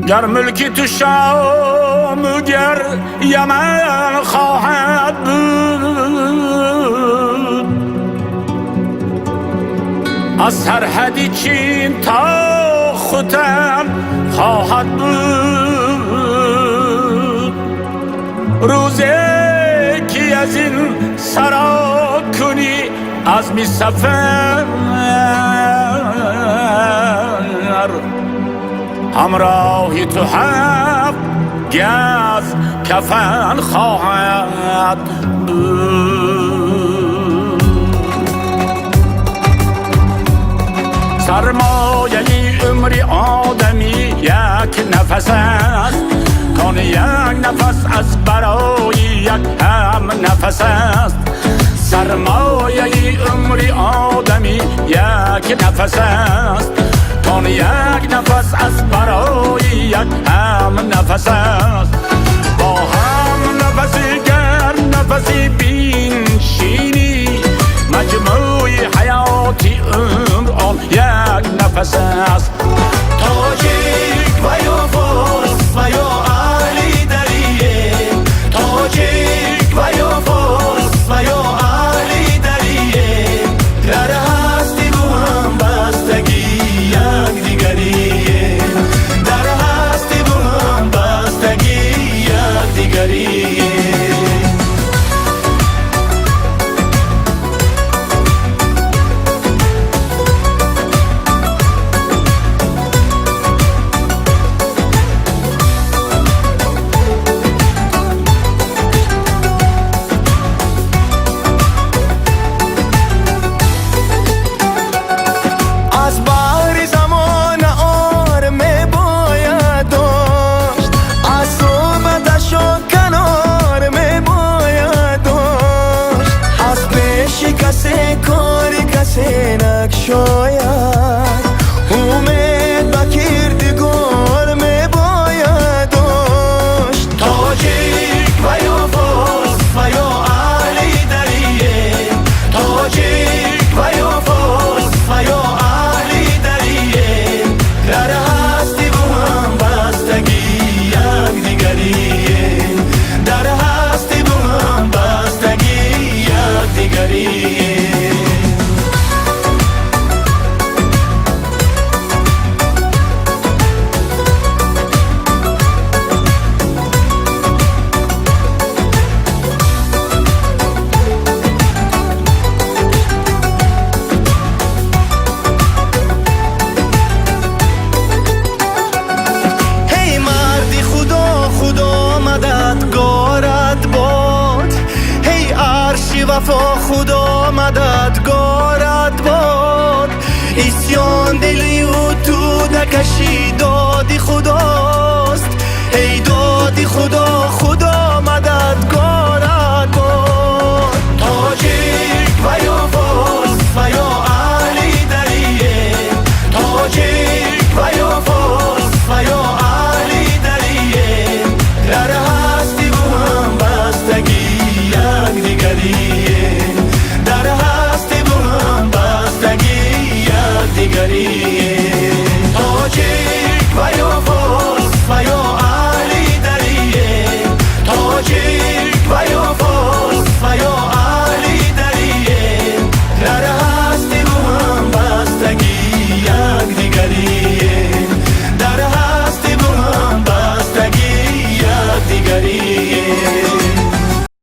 گر ملکی تو شام گر یمن خواهد بود، از سرحدی چین تا ختن خواهد بود. روزی که از این سرا کنی از می سفر، همراهی تو هفت گز کفن خواهد بود. سرمایه عمری آدمی یک نفس است، کان یک نفس از برای یک هم نفس است. سرمایه عمری آدمی یک نفس است، کان یک نفس از برای یک هم نفس است. با هم نفسی گر نفسی بینشینی، مجموع حیاتی عمر آن یک نفس است. تاجیک و یا فارس و یا اهلی دریه، تاجیک و یا فارس و یا اهلی دریه، در هستی با هم بستگی یک دیگریه، در هستی با هم بستگی یک دیگریه. سینک شاید امید با کردگار می باید داشت. تاجیک و یا فارس و یا اهلی دریه، تاجیک و یا فارس و یا اهلی دریه، در هستی با هم بستگی یک دیگریه، در هستی با هم بستگی یک دیگریه. وفا خدا مددگارت باد، اسیان دلی و تو نکشی دادی خداست، ای دادی خدا خدا